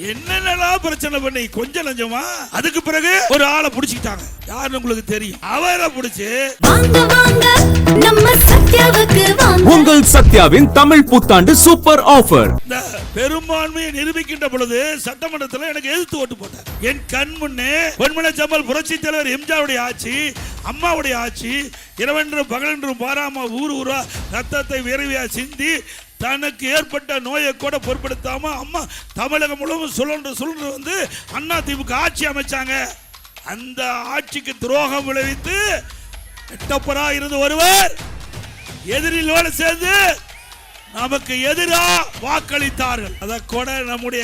என்னென்னலாம் பிரச்சனை பண்ணி கொஞ்சம் லஞ்சமா. அதுக்கு பிறகு ஒரு ஆளை புடிச்சிட்டாங்க. யாருன்னு உங்களுக்கு தெரியும். அவரை புடிச்சு உங்கள் சத்யாவின் தமிழ் புத்தாண்டு சூப்பர் ஆஃபர். இந்த பெரும்பான்மையை நிரூபிக்கின்ற பொழுது சட்டமன்றத்தில் எனக்கு எதிர்த்து ஓட்டு போட்டார். என் கண் முன்னே பொன்மன ஜம்மல் புரட்சி தலைவர் எம்ஜிஆருடைய ஆட்சி, அம்மாவுடைய ஆட்சி, இரவென்றும் பகலென்றும் பாராம ஊர் ஊரா ரத்தத்தை விரைவியா சிந்தி தனக்கு ஏற்பட்ட நோயை கூட பொருட்படுத்தாம அம்மா தமிழகம் முழுவதும் சுழன்று வந்து அண்ணா திமுக ஆட்சி அமைச்சாங்க. அந்த ஆட்சிக்கு துரோகம் விளைவித்து எட்டப்பரா இருந்து ஒருவர் எதிரிலோடு சேர்ந்து நமக்கு எதிராக வாக்களித்தார்கள். அதை கூட நம்முடைய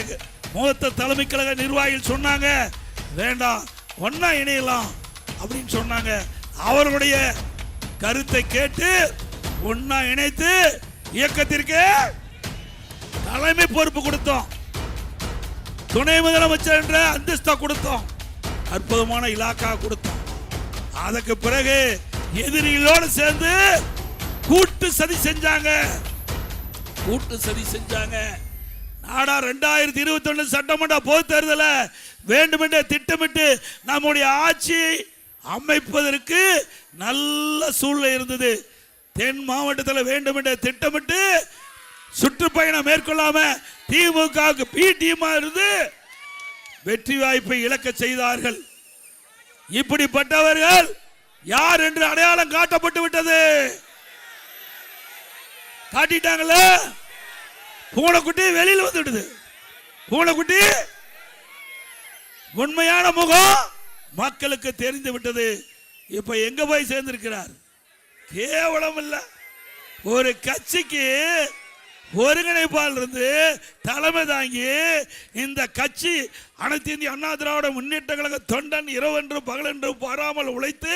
மூத்த தலைமை கழக நிர்வாகிகள் சொன்னாங்க, வேண்டாம் ஒன்னா இணையலாம் அப்படின்னு சொன்னாங்க. அவர்களுடைய கருத்தை கேட்டு ஒன்னா இணைத்து இயக்கத்திற்கு தலைமை பொறுப்பு கொடுத்தோம். துணை முதலமைச்சர் என்ற அந்தஸ்தா கொடுத்தோம். அற்புதமான இலாக்கா கொடுத்தோம். அதற்கு பிறகு எதிரிகளோடு சேர்ந்து கூட்டு சதி செஞ்சாங்க. நாடா 2021 சட்டமன்ற பொது தேர்தல வேண்டுமென்றே திட்டமிட்டு நம்முடைய ஆட்சி அமைப்பதற்கு நல்ல சூழ்நிலை இருந்தது. தென் மாவட்டத்தில் வேண்டுமென்றே திட்டமிட்டு சுற்றுப்பயணம் மேற்கொள்ளாம திமுக பி டீமா இருந்து வெற்றி வாய்ப்பை இழக்க செய்தார்கள். இப்படிப்பட்டவர்கள் யார் என்று அடையாளம் காட்டப்பட்டு விட்டது. காட்டிட்டாங்கள. பூனைக்குட்டி வெளியில் வந்துடுது. பூனைக்குட்டி உண்மையான முகம் மக்களுக்கு தெரிந்து விட்டது. இப்ப எங்க போய் சேர்ந்திருக்கிறார்? கேவலம் இல்ல, ஒரு கட்சிக்கு ஒருங்கிணைப்பாளர் இருந்து தலைமை தாங்கி இந்த கட்சி அனைத்து இந்திய அண்ணா திராவிட முன்னேற்ற கழக தொண்டன் இரவென்றும் பகலென்றும் பாராமல் உழைத்து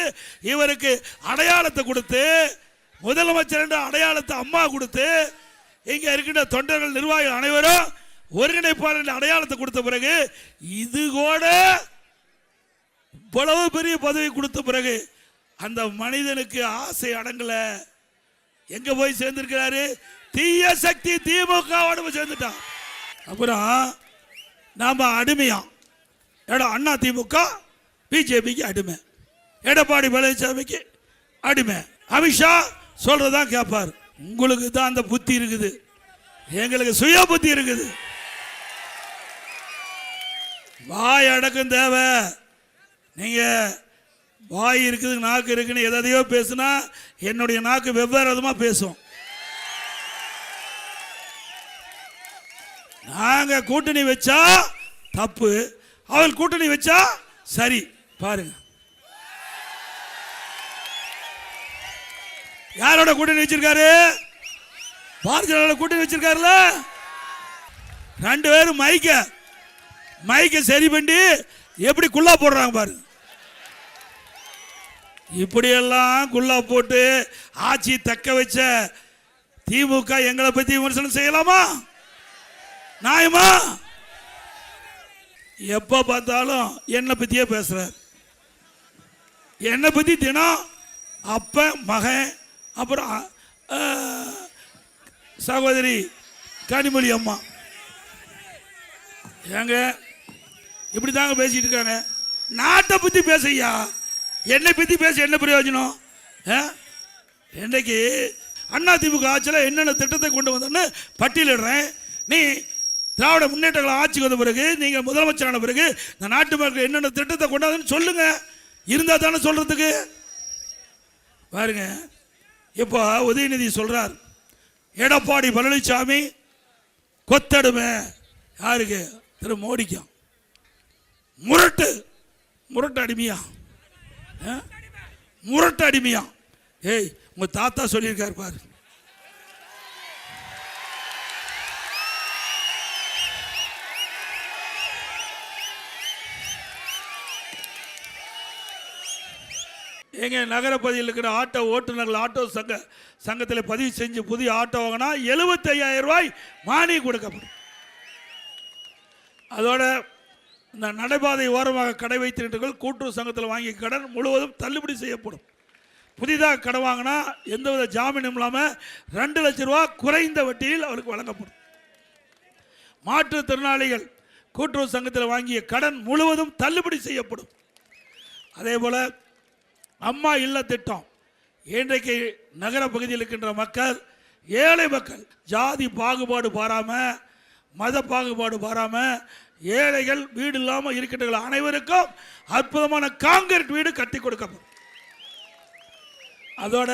இவருக்கு அடையாளத்தை கொடுத்து முதலமைச்சர் என்ற அடையாளத்தை அம்மா கொடுத்து இங்க இருக்கின்ற தொண்டர்கள் நிர்வாகிகள் அனைவரும் ஒருங்கிணைப்பாளர் அடையாளத்தை கொடுத்த பிறகு இது கூட இவ்வளவு பெரிய பதவி கொடுத்த பிறகு அந்த மனிதனுக்கு ஆசை அடங்கல. எங்க போய் சேர்ந்திருக்கிறாரு? தீய சக்தி திமுக சேர்ந்துட்டான். அப்புறம் நாம அடிமையா அண்ணா திமுக பிஜேபிக்கு அடிமை, எடப்பாடி பழனிசாமிக்கு அடிமை, அமித்ஷா சொல்றதான் கேட்பார். உங்களுக்கு தான் அந்த புத்தி இருக்குது, எங்களுக்கு சுய புத்தி இருக்குது. வாய் அடக்கம் தேவை. நீங்க வாய் இருக்குது நாக்கு இருக்குன்னு எதையோ பேசுனா என்னுடைய நாக்கு வெவ்வேறு விதமா பேசும். நாங்க கூட்டணி வச்சா தப்பு, அவள் கூட்டணி வச்சா சரி. பாருங்க யாரோட கூட்டணி வச்சிருக்காரு? பாரதிய ஜனதா கூட்டணி வச்சிருக்காருல. ரெண்டு பேரும் மைக்க சரி பண்ணி எப்படி குல்லா போடுறாங்க பாருங்க. இப்படியெல்லாம் குல்லா போட்டு ஆட்சி தக்க வச்ச திமுக எங்களை பத்தி விமர்சனம் செய்யலாமா? நியாயமா? எப்ப பார்த்தாலும் என்னை பத்தியே பேசுறார். என்னை பத்தி தினம் அப்ப மகன் அப்புறம் சகோதரி கனிமொழி அம்மா ஏங்க இப்படி தாங்க பேசிட்டு இருக்காங்க. நாட்டை பத்தி பேசையா, என்னை பத்தி பேச என்ன பிரயோஜனம்? இன்றைக்கு அண்ணா திமுக ஆட்சியில் என்னென்ன திட்டத்தை கொண்டு வந்தோன்னு பட்டியலிடுறேன். நீ திராவிட முன்னேற்ற ஆட்சிக்கு வந்த பிறகு நீங்க முதலமைச்சரான பிறகு இந்த நாட்டு மக்கள் என்னென்ன திட்டத்தை கொண்டாதுன்னு சொல்லுங்க. இருந்தா தானே சொல்றதுக்கு. பாருங்க இப்போ உதயநிதி சொல்றார், எடப்பாடி பழனிசாமி கொத்தடுமை யாருக்கு? திரு மோடிக்கும். முரட்டு அடிமையா, முரட்டு அடிமையா. ஏய் உங்க தாத்தா சொல்லியிருக்காரு பாரு. எங்க நகர பகுதியில் இருக்கிற ஆட்டோ ஓட்டுநர்கள் ஆட்டோ சங்கத்தில் பதிவு செஞ்சு புதிய ஆட்டோ வாங்கினா 75,000 ரூபாய் மானியம் கொடுக்கப்படும். அதோட இந்த நடைபாதை ஓரமாக கடை வைத்திருக்கிறவர்கள் கூட்டுறவு சங்கத்தில் வாங்கிய கடன் முழுவதும் தள்ளுபடி செய்யப்படும். புதிதாக கடன் வாங்கினா எந்தவித ஜாமீனும் இல்லாமல் 2 லட்சம் ரூபாய் குறைந்த வட்டியில் அவருக்கு வழங்கப்படும். மாற்றுத்திறனாளிகள் கூட்டுறவு சங்கத்தில் வாங்கிய கடன் முழுவதும் தள்ளுபடி செய்யப்படும். அதே போல அம்மா இல்ல திட்டம், இன்றைக்கு நகர பகுதியில் இருக்கின்ற மக்கள், ஏழை மக்கள், ஜாதி பாகுபாடு பாராம, மத பாகுபாடு பாராம, ஏழைகள் வீடு இல்லாமல் இருக்கின்ற அனைவருக்கும் அற்புதமான காங்கிரீட் வீடு கட்டி கொடுக்கப்படும். அதோட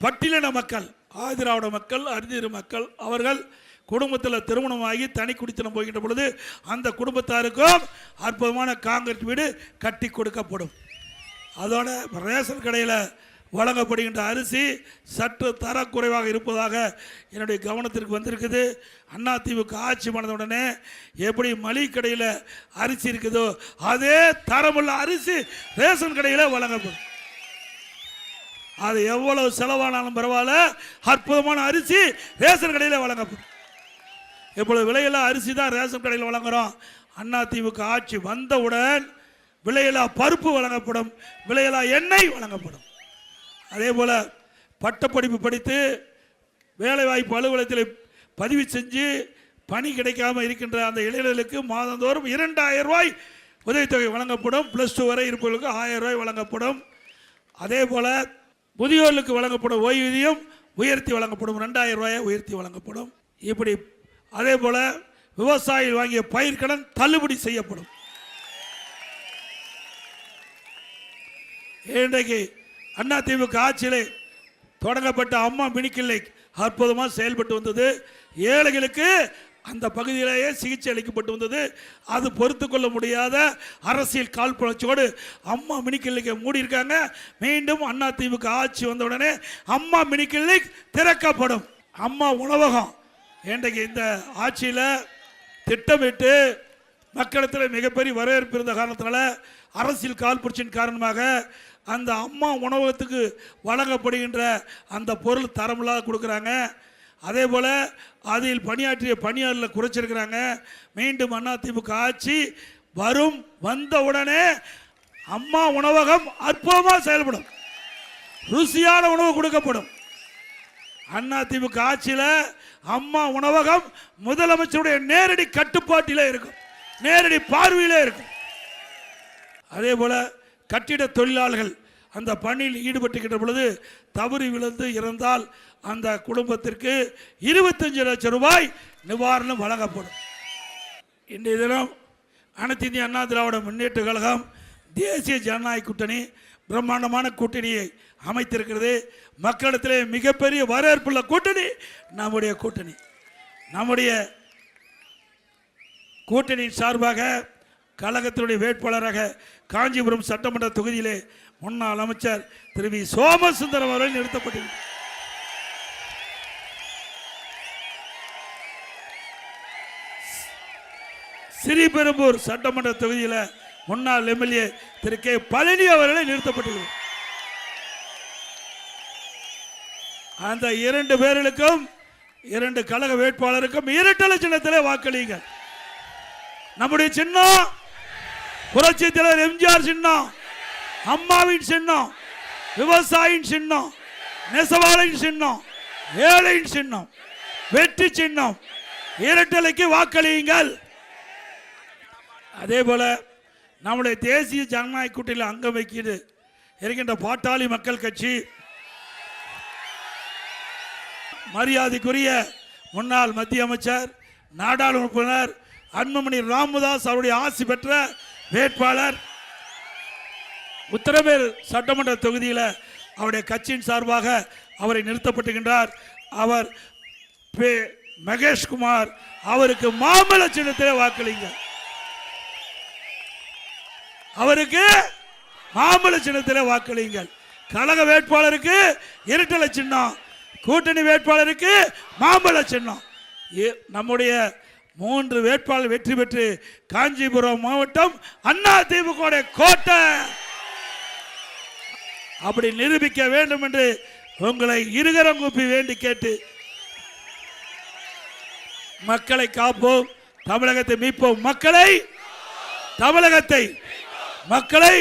பட்டியலின மக்கள், ஆதிராவிட மக்கள், அரிதிரு மக்கள், அவர்கள் குடும்பத்தில் திருமணமாகி தனி குடித்தனம் போகின்ற பொழுது அந்த குடும்பத்தாருக்கும் அற்புதமான காங்கிரீட் வீடு கட்டி கொடுக்கப்படும். அதோட ரேஷன் கடையில் வழங்கப்படுகின்ற அரிசி சற்று தரக்குறைவாக இருப்பதாக என்னுடைய கவனத்திற்கு வந்திருக்குது. அதிமுக ஆட்சி பண்ண உடனே எப்படி மளிகை கடையில் அரிசி இருக்குதோ அதே தரமுள்ள அரிசி ரேஷன் கடையில் வழங்கப்படும். அது எவ்வளவு செலவானாலும் பரவாயில்ல, அற்புதமான அரிசி ரேஷன் கடையில் வழங்கப்படும். இப்பொழுது விலையில்லா அரிசி தான் ரேஷன் கடையில் வழங்குகிறோம். அதிமுக ஆட்சி வந்தவுடன் விலையில்லா பருப்பு வழங்கப்படும், விலையில்லா எண்ணெய் வழங்கப்படும். அதே போல் பட்டப்படிப்பு படித்து வேலைவாய்ப்பு அலுவலகத்தில் பதிவு செஞ்சு பணி கிடைக்காமல் இருக்கின்ற அந்த இளைஞர்களுக்கு மாதந்தோறும் 2000 ரூபாய் உதவித்தொகை வழங்கப்படும். +2 வரை இருப்பவர்களுக்கு 1000 ரூபாய் வழங்கப்படும். அதே போல் முதியோர்களுக்கு வழங்கப்படும் ஓய்வூதியம் உயர்த்தி வழங்கப்படும், 2000 ரூபாயை உயர்த்தி வழங்கப்படும். இப்படி அதே போல் விவசாயிகள் வாங்கிய பயிர்க்கடன் தள்ளுபடி செய்யப்படும். இன்றைக்கு அதிமுக ஆட்சியிலே தொடங்கப்பட்ட அம்மா மினி கிளினிக் அற்புதமாக செயல்பட்டு வந்தது. ஏழைகளுக்கு அந்த பகுதியிலேயே சிகிச்சை அளிக்கப்பட்டு வந்தது. அது பொறுத்து கொள்ள முடியாத அரசியல் காழ்ப்புணர்ச்சியோடு அம்மா மினி கிளினிக்கை மூடியிருக்காங்க. மீண்டும் அதிமுக ஆட்சி வந்தவுடனே அம்மா மினி கிளினிக் திறக்கப்படும். அம்மா உணவகம் இன்றைக்கு இந்த ஆட்சியில் திட்டமிட்டு மக்களிடத்தில் மிகப்பெரிய வரவேற்பு இருந்த காரணத்தினால அரசியல் காழ்ப்புணர்ச்சியின் காரணமாக அந்த அம்மா உணவகத்துக்கு வழங்கப்படுகின்ற அந்த பொருள் தரமில்லாத கொடுக்குறாங்க. அதே போல் அதில் பணியாற்றிய பணியாளர்களை குறைச்சிருக்கிறாங்க. மீண்டும் அதிமுக ஆட்சி வந்தவுடனே அம்மா உணவகம் அற்புதமாக செயல்படும், ருசியான உணவு கொடுக்கப்படும். அதிமுக ஆட்சியில் அம்மா உணவகம் முதலமைச்சருடைய நேரடி கட்டுப்பாட்டிலே இருக்கும், நேரடி பார்வையிலே இருக்கும். அதே போல கட்டிட தொழிலாளர்கள் அந்த பணியில் ஈடுபட்டுக்கின்ற பொழுது தவறி விழுந்து இறந்தால் அந்த குடும்பத்திற்கு 25 லட்சம் ரூபாய் நிவாரணம் வழங்கப்படும். இன்றைய தினம் அனைத்து இந்திய அண்ணா திராவிட முன்னேற்ற கழகம் தேசிய ஜனநாயக கூட்டணி பிரம்மாண்டமான கூட்டணியை அமைத்திருக்கிறது. மக்களிடத்திலே மிகப்பெரிய வரவேற்புள்ள கூட்டணி நம்முடைய கூட்டணி. நம்முடைய கூட்டணியின் சார்பாக கழகத்தினுடைய வேட்பாளராக காஞ்சிபுரம் சட்டமன்ற தொகுதியிலே முன்னாள் அமைச்சர் திரு வி சோமசுந்தரம் அவர்கள் நிறுத்தப்பட்டிருக்கிறார். ஸ்ரீபெரும்பூர் சட்டமன்ற தொகுதியில் முன்னாள் எம்எல்ஏ திரு கே பழனி அவர்களை நிறுத்தப்பட்டிருக்கிறார். அந்த 2 பேர்களுக்கும் 2 கழக வேட்பாளருக்கும் இரட்டை சின்னத்திலே வாக்களியுங்கள். நம்முடைய சின்னம் புரட்சி தலைவர் எம்ஜிஆர் சின்னம், அம்மாவின் சின்னம், விவசாயியின் சின்னம், நெசவாளின் சின்னம், ஏழையின் சின்னம், வெற்றி சின்னம். இரட்டலைக்கு வாக்களியுங்கள். அதே போல நம்முடைய தேசிய ஜனநாயக கூட்டணியில் அங்கம் வைக்கிறது இருக்கின்ற பாட்டாளி மக்கள் கட்சி மரியாதைக்குரிய முன்னாள் மத்திய அமைச்சர் நாடாளுமன்ற உறுப்பினர் அன்புமணி ராமதாஸ் அவருடைய ஆசி பெற்ற வேட்பாளர் உத்தரமேல் சட்டமன்ற தொகுதியில் அவருடைய கட்சியின் சார்பாக அவரை நிறுத்தப்பட்டுகின்றார். அவர் மகேஷ்குமார் அவருக்கு மாம்பழ சின்னத்திலே வாக்களிங்க. அவருக்கு மாம்பழ சின்னத்திலே வாக்களிங்கள். கழக வேட்பாளருக்கு இரட்டலை சின்னம், கூட்டணி வேட்பாளருக்கு மாம்பழ சின்னம். நம்முடைய 3 வேட்பாளர் வெற்றி பெற்று காஞ்சிபுரம் மாவட்டம் அதிமுக கோட்டை அப்படி நிரூபிக்க வேண்டும் என்று உங்களை இருகரம் கூப்பி வேண்டி கேட்டு, மக்களை காப்போம், தமிழகத்தை மீட்போம், மக்களை தமிழகத்தை மக்களை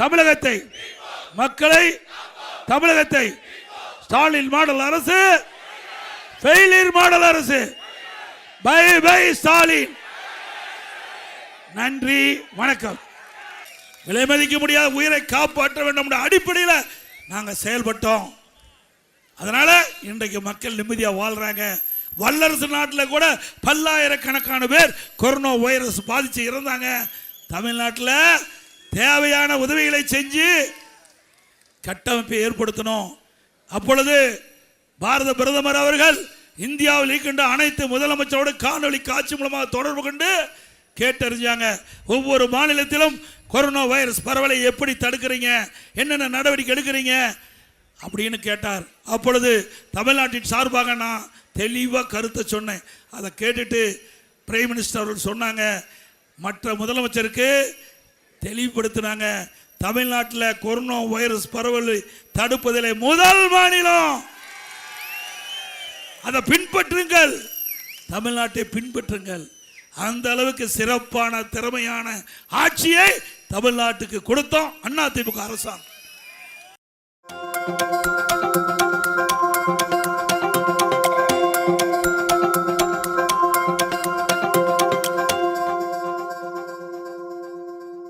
தமிழகத்தை மக்களை தமிழகத்தை ஸ்டாலின் மாடல் அரசு, ஃபெயிலியர் மாடல் அரசு. பை பை ஸ்டாலின், நன்றி, வணக்கம். விலை மதிக்க முடியாத உயிரை காப்பாற்ற வேண்டும் என்ற அடிப்படையில் நாங்கள் செயல்பட்டோம். அதனால இன்றைக்கு மக்கள் நிம்மதியாக வாழ்றாங்க. வல்லரசு நாட்டில் கூட பல்லாயிரக்கணக்கான பேர் கொரோனா வைரஸ் பாதிச்சு இறந்தாங்க. தமிழ்நாட்டில் தேவையான உதவிகளை செஞ்சு கட்டமைப்பை ஏற்படுத்தணும். அப்பொழுது பாரத பிரதமர் அவர்கள் இந்தியாவில் இருக்கின்ற அனைத்து முதலமைச்சரோடு காணொலி காட்சி மூலமாக தொடர்பு கொண்டு கேட்டறிஞ்சாங்க. ஒவ்வொரு மாநிலத்திலும் கொரோனா வைரஸ் பரவலை எப்படி தடுக்கிறீங்க, என்னென்ன நடவடிக்கை எடுக்கிறீங்க அப்படின்னு கேட்டார். அப்பொழுது தமிழ்நாட்டின் சார்பாக நான் தெளிவாக கருத்தை சொன்னேன். அதை கேட்டுட்டு பிரைம் மினிஸ்டர் அவர்கள் சொன்னாங்க, மற்ற முதலமைச்சருக்கு தெளிவுபடுத்தினாங்க. தமிழ்நாட்டில் கொரோனா வைரஸ் பரவலை தடுப்பதில் முதல் மாநிலம், அதை பின்பற்றுங்கள், தமிழ்நாட்டை பின்பற்றுங்கள். அந்த அளவுக்கு சிறப்பான திறமையான ஆட்சியை தமிழ்நாட்டுக்கு கொடுத்தோம் அதிமுக அரசாங்கம்.